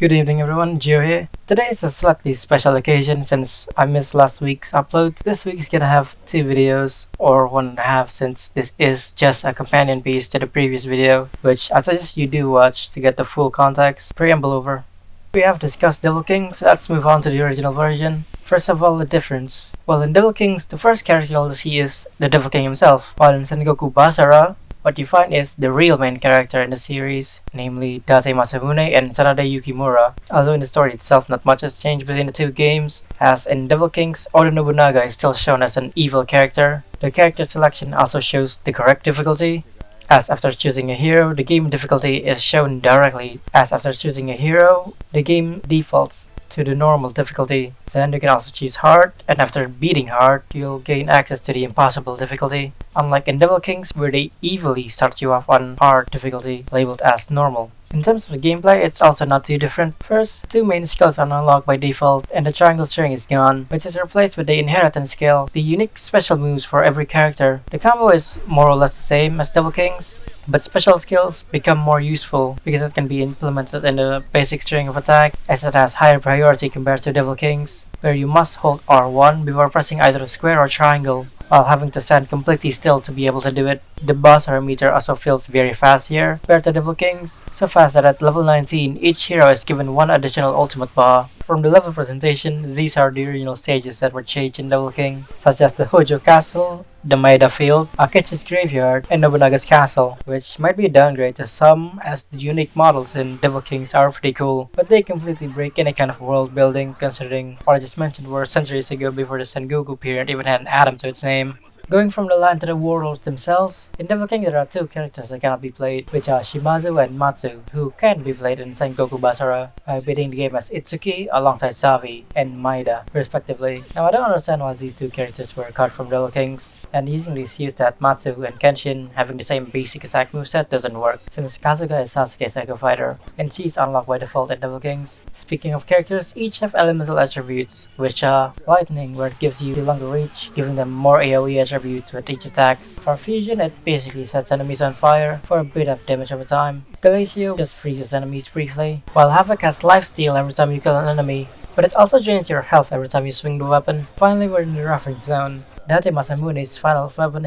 Good evening everyone, Gio here. Today is a slightly special occasion since I missed last week's upload. This week is gonna have two videos, or one and a half, since this is just a companion piece to the previous video, which I suggest you do watch to get the full context. Pre-amble over. We have discussed Devil Kings, so let's move on to the original version. First of all, the difference. Well, in Devil Kings, the first character you'll see is the Devil King himself, while in Sengoku Basara, what you find is the real main character in the series, namely Date Masamune and Sanade Yukimura. Although in the story itself not much has changed between the two games, as in Devil Kings, Oda Nobunaga is still shown as an evil character. The character selection also shows the correct difficulty, as after choosing a hero, the game difficulty is shown directly, as after choosing a hero, the game defaults to the normal difficulty. Then you can also choose hard, and after beating hard, you'll gain access to the impossible difficulty. Unlike in Devil Kings, where they evilly start you off on hard difficulty, labeled as normal. In terms of the gameplay, it's also not too different. First, two main skills are unlocked by default, and the triangle string is gone, which is replaced with the inheritance skill, the unique special moves for every character. The combo is more or less the same as Devil Kings, but special skills become more useful because it can be implemented in the basic string of attack, as it has higher priority compared to Devil Kings, where you must hold R1 before pressing either a square or triangle, while having to stand completely still to be able to do it. The boss meter also feels very fast here compared to Devil Kings, so fast that at level 19, each hero is given one additional ultimate bar. From the level presentation, these are the original stages that were changed in Devil King, such as the Hojo Castle, the Maeda Field, Akechi's Graveyard, and Nobunaga's Castle, which might be a downgrade to some, as the unique models in Devil Kings are pretty cool, but they completely break any kind of world building, considering what I just mentioned were centuries ago before the Sengoku period even had an atom to its name. Going from the land to the warlords themselves, in Devil King there are two characters that cannot be played, which are Shimazu and Matsu, who can be played in Sengoku Basara by beating the game as Itsuki alongside Savi and Maeda, respectively. Now I don't understand why these two characters were cut from Devil Kings, and using the excuse that Matsu and Kenshin having the same basic attack moveset doesn't work, since Kasuga is Sasuke's Echo Fighter, and she's unlocked by default in Devil Kings. Speaking of characters, each have elemental attributes, which are Lightning, where it gives you the longer reach, giving them more AoE attributes with each attacks. For Fusion, it basically sets enemies on fire for a bit of damage over time. Galatio just freezes enemies briefly, while Havoc has lifesteal every time you kill an enemy, but it also drains your health every time you swing the weapon. Finally, we're in the reference zone. Date Masamune's final weapon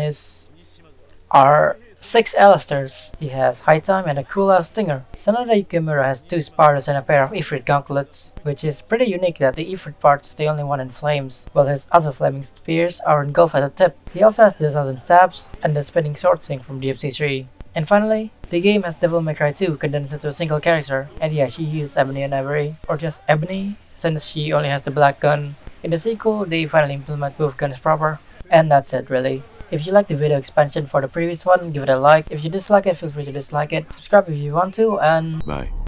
are 6 Alasters. He has high time and a cool ass stinger. Sanada Yukimura has 2 Spartans and a pair of Ifrit gauntlets, which is pretty unique that the Ifrit part is the only one in flames, while his other flaming spears are engulfed at the tip. He also has the 1000 stabs and the spinning sword thing from DMC3. And finally, the game has Devil May Cry 2 condensed into a single character, and yeah, she uses Ebony and Ivory, or just Ebony, since she only has the black gun. In the sequel, they finally implement both guns proper. And that's it really. If you like the video expansion for the previous one, give it a like. If you dislike it, feel free to dislike it. Subscribe if you want to, and bye.